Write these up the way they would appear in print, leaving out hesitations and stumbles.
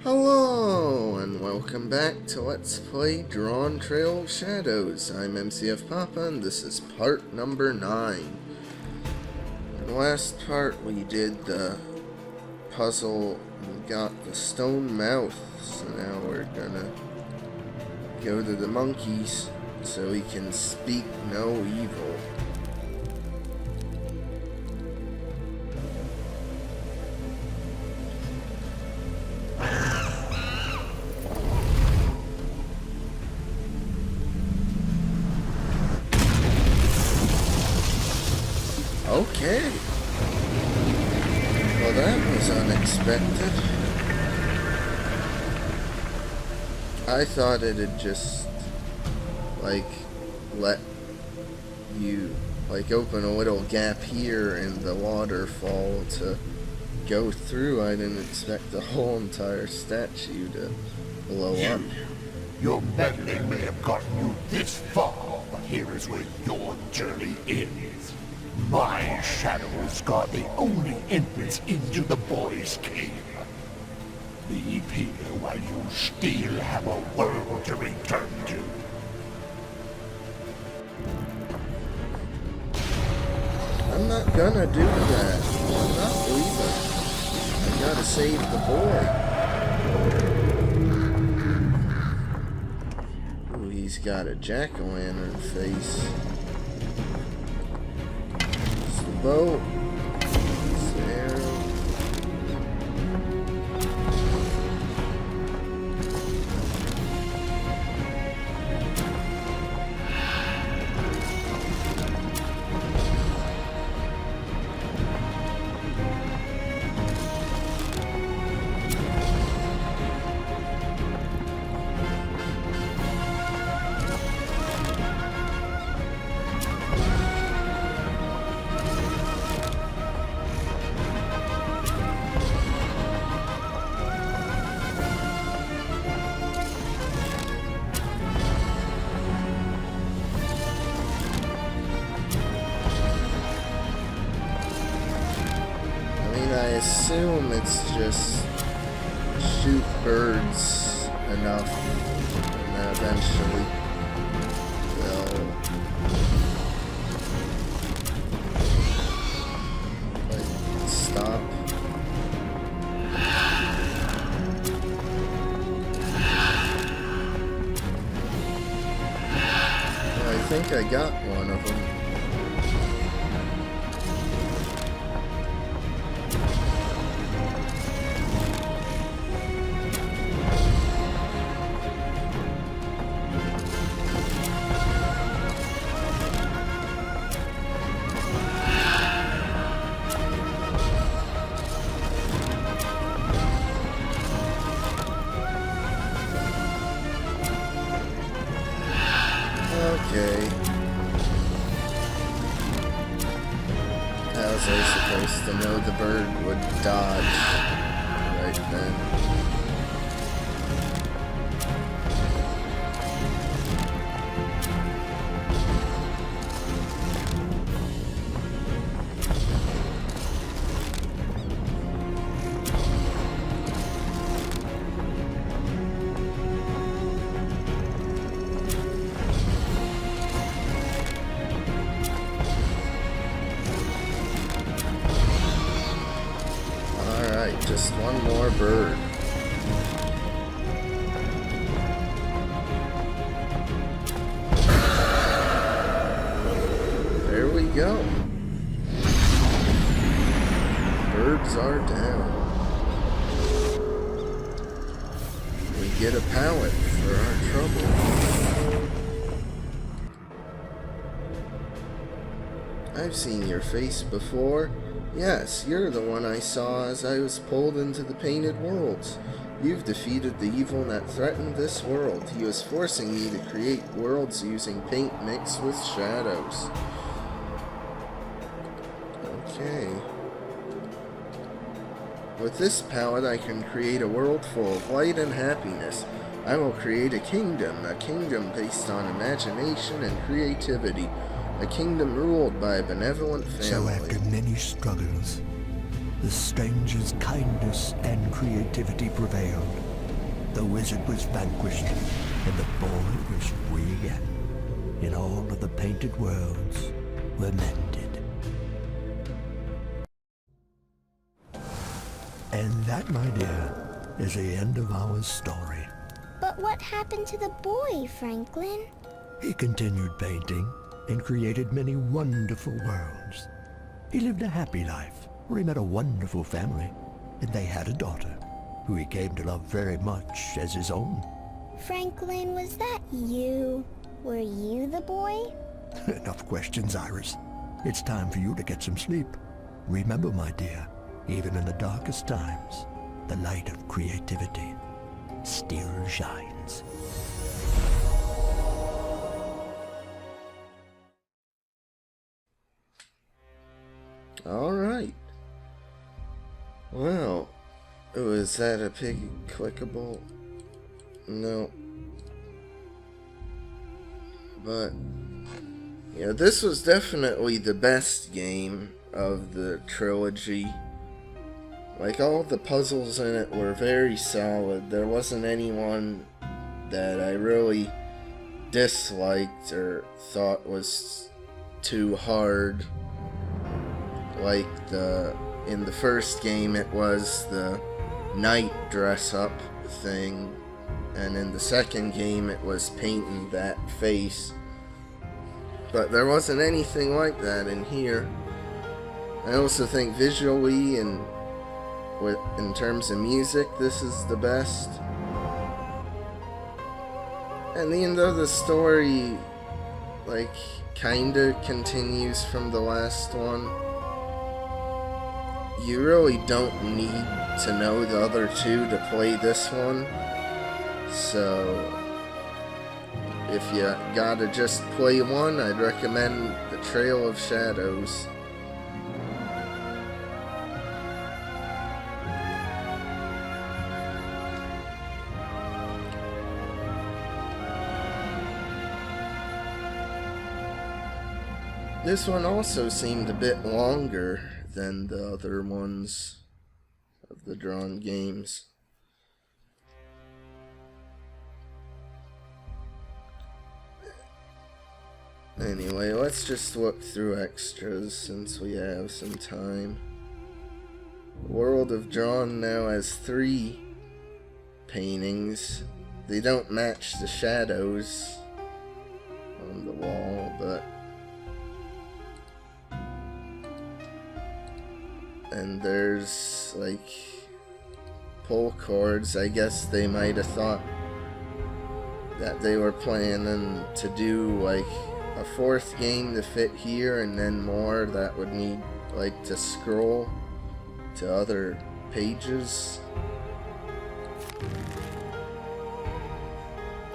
Hello, and welcome back to Let's Play Drawn Trail of Shadows. I'm MCFPapa, and this is part number 9. In the last part, we did the puzzle and got the stone mouth, so now we're gonna go to the monkeys so we can speak no evil. Okay. Well, that was unexpected. I thought it'd just, let you, open a little gap here in the waterfall to go through. I didn't expect the whole entire statue to blow up. Your meddling may have gotten you this far, but here is where your journey ends. My shadows guard the only entrance into the boys' cave. Leave here while you still have a world to return to. I'm not gonna do that. I'm not leaving. I gotta save the boy. Ooh, he's got a jack-o'-lantern face. Boat. There. I assume it's just shoot birds enough, and then eventually they'll stop. I think I got one of them. Okay. How was I supposed to know the bird would dodge right then? Just one more bird. There we go. Birds are down. We get a pallet for our trouble. I've seen your face before. Yes, you're the one I saw as I was pulled into the Painted Worlds. You've defeated the evil that threatened this world. He was forcing me to create worlds using paint mixed with shadows. Okay. With this palette, I can create a world full of light and happiness. I will create a kingdom based on imagination and creativity. A kingdom ruled by a benevolent family. So after many struggles, the stranger's kindness and creativity prevailed. The wizard was vanquished, and the boy was free again, and all of the painted worlds were mended. And that, my dear, is the end of our story. But what happened to the boy, Franklin? He continued painting and created many wonderful worlds. He lived a happy life, where he met a wonderful family, and they had a daughter, who he came to love very much as his own. Franklin, was that you? Were you the boy? Enough questions, Iris. It's time for you to get some sleep. Remember, my dear, even in the darkest times, the light of creativity still shines. Alright. Well, was that a pig clickable? No. But, you know, this was definitely the best game of the trilogy. Like, all the puzzles in it were very solid. There wasn't anyone that I really disliked or thought was too hard. Like in the first game it was the knight dress up thing, and in the second game it was painting that face. But there wasn't anything like that in here. I also think visually and in terms of music, this is the best. And even though the story, like, kinda continues from the last one, you really don't need to know the other two to play this one. So, if you gotta just play one, I'd recommend The Trail of Shadows. This one also seemed a bit longer than the other ones of the drawn games. Anyway, let's just look through extras since we have some time. World of Drawn now has 3 paintings. They don't match the shadows on the wall, but and there's like pull cords. I guess they might have thought that they were planning to do like a 4th game to fit here, and then more that would need like to scroll to other pages.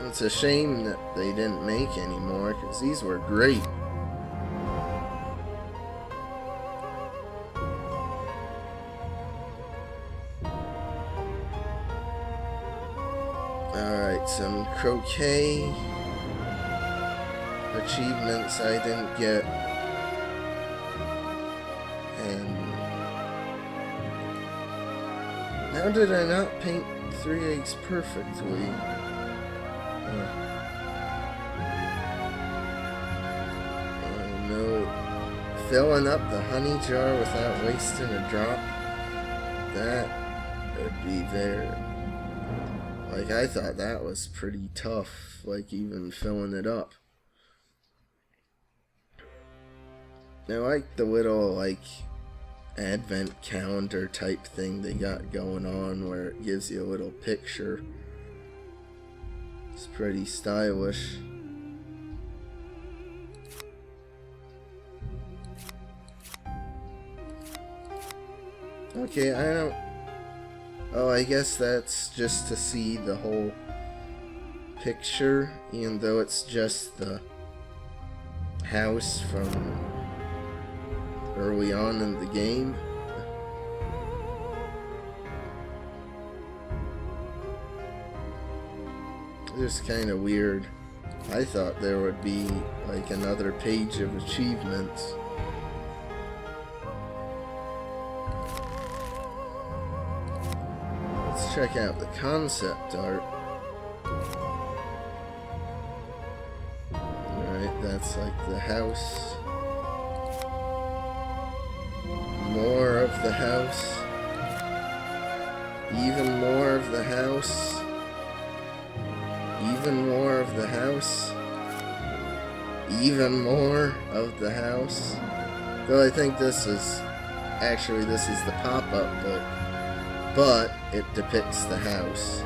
It's a shame that they didn't make any more, because these were great. Alright, some croquet achievements I didn't get. And how did I not paint 3 eggs perfectly? Oh no. Filling up the honey jar without wasting a drop? That would be very... Like, I thought that was pretty tough, like even filling it up. I like the little, like, advent calendar type thing they got going on where it gives you a little picture. It's pretty stylish. Okay, I don't... Oh, I guess that's just to see the whole picture, even though it's just the house from early on in the game. It's kind of weird. I thought there would be like another page of achievements. Let's check out the concept art. Alright, that's like the house. More of the house. Even more of the house. Even more of the house. Even more of the house. Though I think this is the pop-up book, but it depicts the house.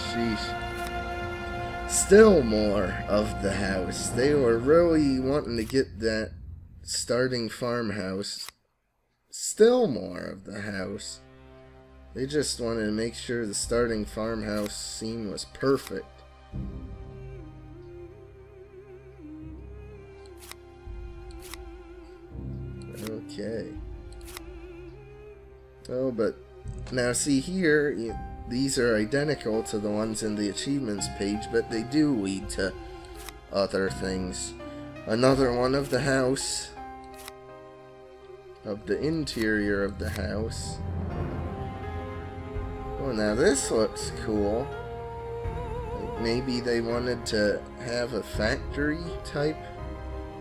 Sheesh. Still more of the house. They were really wanting to get that starting farmhouse. Still more of the house. They just wanted to make sure the starting farmhouse scene was perfect. Okay. Oh, but now see here, these are identical to the ones in the achievements page, but they do lead to other things. Another one of the house, of the interior of the house. Oh, now this looks cool. Like maybe they wanted to have a factory type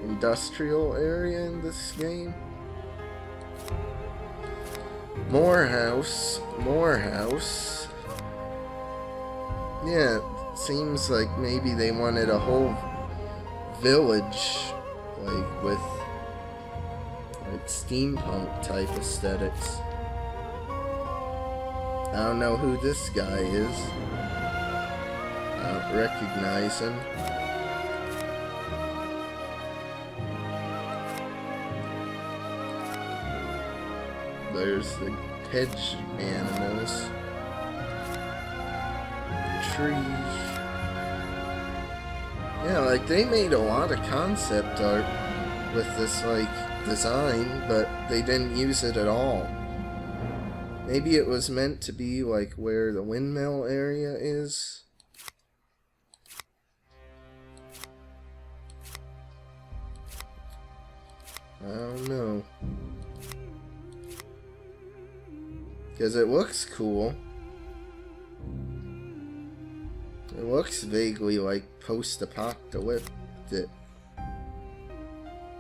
industrial area in this game. More house, more house. Yeah, seems like maybe they wanted a whole village, like with like steampunk type aesthetics. I don't know who this guy is. I don't recognize him. There's the hedge animals. Trees. Yeah, like they made a lot of concept art with this like design, but they didn't use it at all. Maybe it was meant to be like where the windmill area is. I don't know. Because it looks cool. It looks vaguely like post-apocalyptic.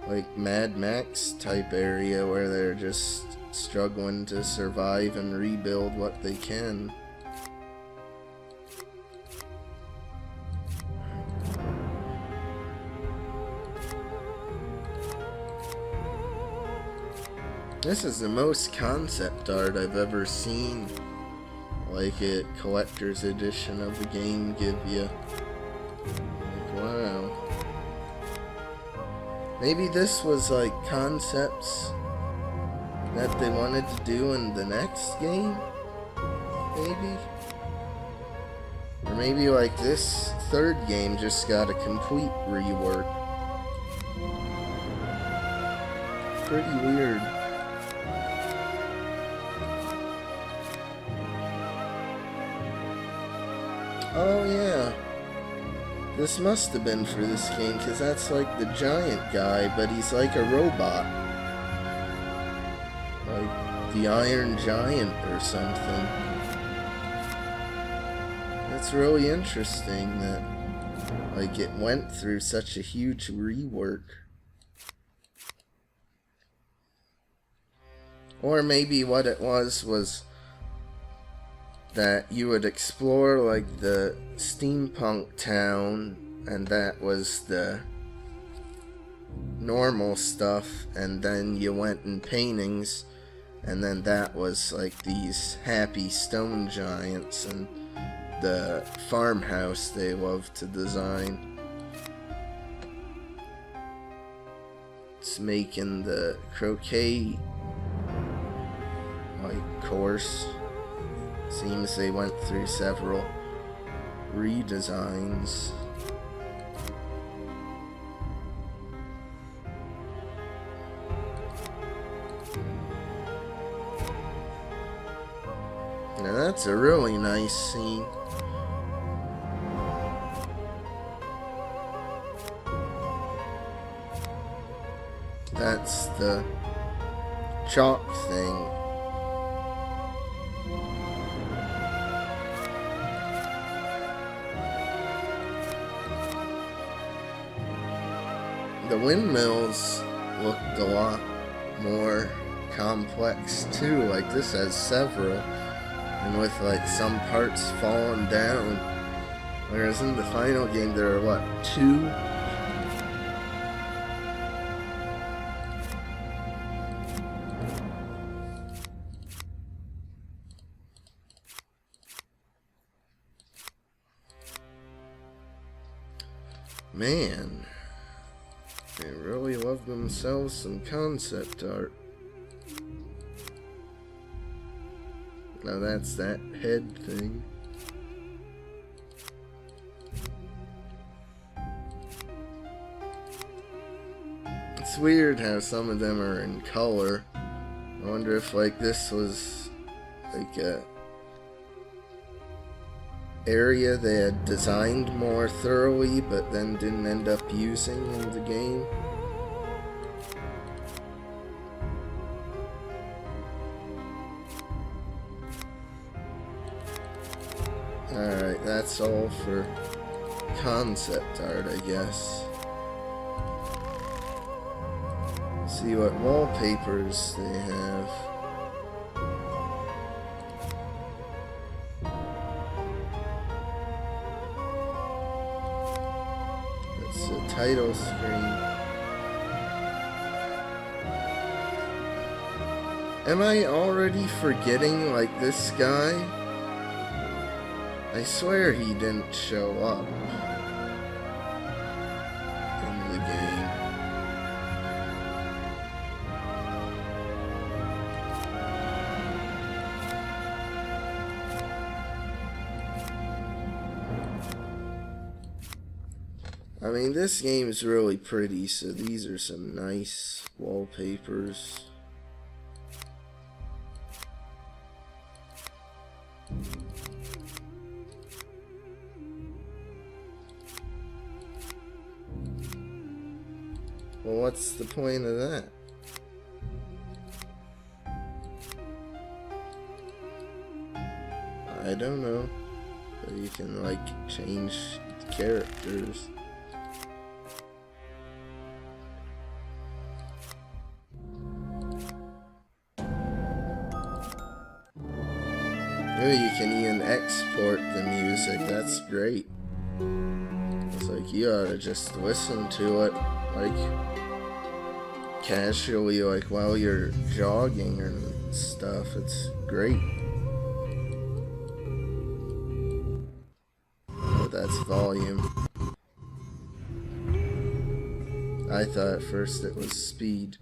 Like Mad Max type area where they're just struggling to survive and rebuild what they can. This is the most concept art I've ever seen, like a collector's edition of the game give you. Like, wow. Maybe this was like concepts that they wanted to do in the next game? Maybe? Or maybe like this third game just got a complete rework. Pretty weird. Oh yeah, this must have been for this game, because that's like the giant guy, but he's like a robot. Like the Iron Giant or something. It's really interesting that like it went through such a huge rework. Or maybe what it was that you would explore like the steampunk town, and that was the normal stuff, and then you went in paintings, and then that was like these happy stone giants and the farmhouse they love to design. It's making the croquet like course. Seems they went through several redesigns. Now that's a really nice scene. That's the chalk thing. the windmills looked a lot more complex too. Like this has several, and with like some parts falling down, whereas in the final game there are what, 2? Man, they really love themselves some concept art. Now that's that head thing. It's weird how some of them are in color. I wonder if like this was like a area they had designed more thoroughly but then didn't end up using in the game. Alright, that's all for concept art, I guess. See what wallpapers they have. That's the title screen. Am I already forgetting, like, this guy? I swear he didn't show up in the game. I mean, this game is really pretty, so these are some nice wallpapers. Well, what's the point of that? I don't know. But you can, like, change characters. Maybe you can even export the music. That's great. It's like you ought to just listen to it, like, casually, like while you're jogging and stuff. It's great. But that's volume. I thought at first it was speed.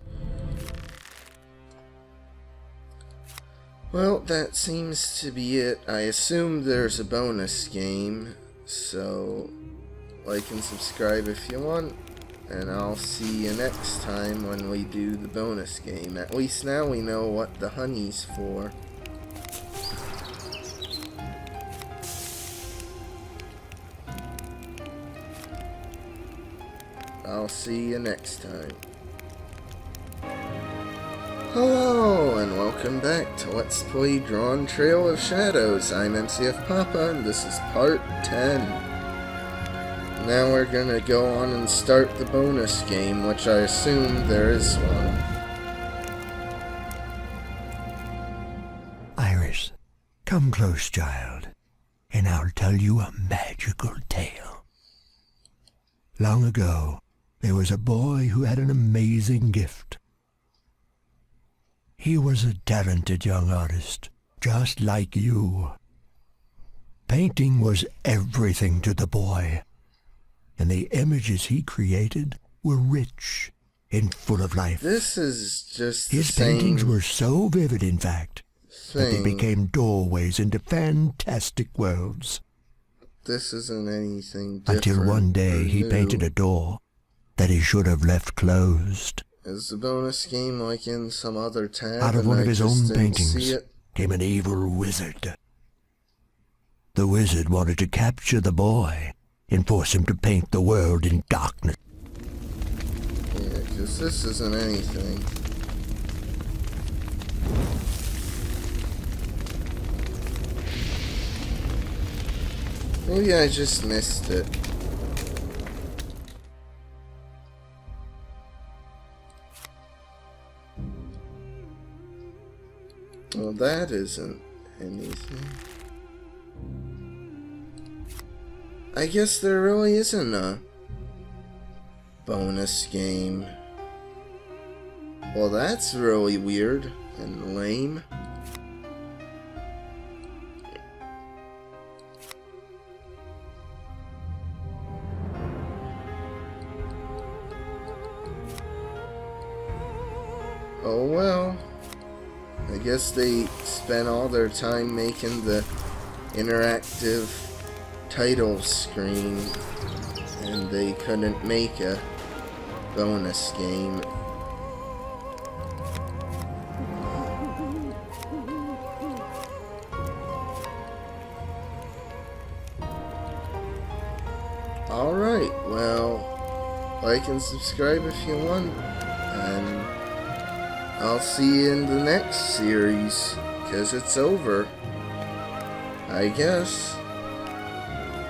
Well, that seems to be it. I assume there's a bonus game, so like and subscribe if you want, and I'll see you next time when we do the bonus game. At least now we know what the honey's for. I'll see you next time. Hello, and welcome back to Let's Play Drawn Trail of Shadows. I'm MCFPapa, and this is part 10. Now we're gonna go on and start the bonus game, which I assume there is one. Iris, come close, child, and I'll tell you a magical tale. Long ago, there was a boy who had an amazing gift. He was a talented young artist, just like you. Painting was everything to the boy, and the images he created were rich and full of life. This is just His paintings were so vivid, in fact, that they became doorways into fantastic worlds. This isn't anything different. Until one day he painted a door that he should have left closed. Is the bonus game like in some other tab? Out of one of his own paintings see it? came an evil wizard. The wizard wanted to capture the boy and force him to paint the world in darkness. Yeah, because this isn't anything. Maybe I just missed it. Well, that isn't anything. I guess there really isn't a bonus game. Well, that's really weird and lame. Oh well. I guess they spent all their time making the interactive title screen and they couldn't make a bonus game. Alright, well, like and subscribe if you want, and I'll see you in the next series, because it's over, I guess.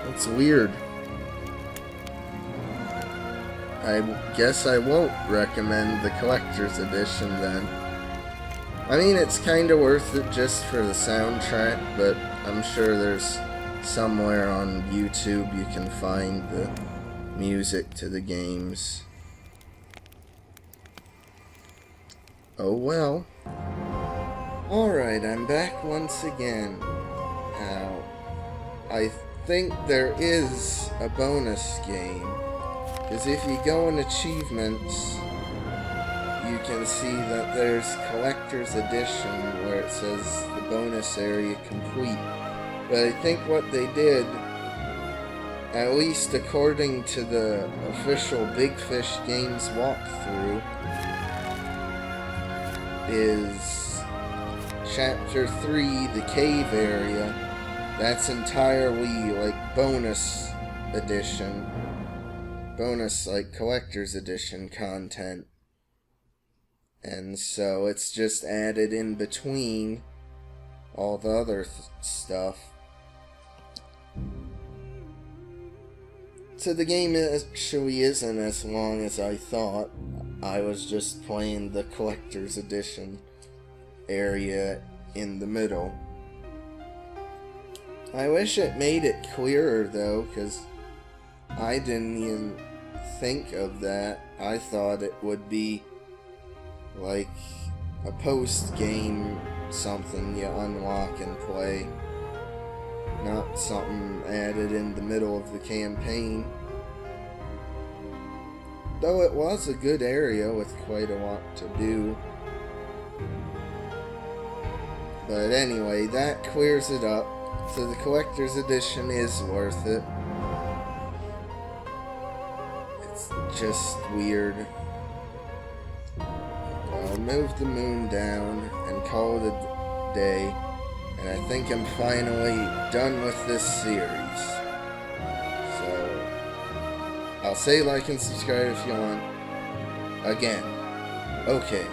That's weird. I guess I won't recommend the collector's edition then. I mean, it's kinda worth it just for the soundtrack, but I'm sure there's somewhere on YouTube you can find the music to the games. Oh well. Alright, I'm back once again. Now, I think there is a bonus game, because if you go in achievements, you can see that there's collector's edition where it says the bonus area complete. But I think what they did, at least according to the official Big Fish Games walkthrough, is Chapter 3, the cave area. That's entirely like bonus edition. Bonus, like, collector's edition content. And so it's just added in between all the other stuff. So the game actually isn't as long as I thought. I was just playing the collector's edition area in the middle. I wish it made it clearer though, because I didn't even think of that. I thought it would be like a post-game something you unlock and play, not something added in the middle of the campaign. Though it was a good area with quite a lot to do. But anyway, that clears it up. So the collector's edition is worth it. It's just weird. I'll move the moon down and call it a day. And I think I'm finally done with this series. So, I'll say like and subscribe if you want. Again. Okay.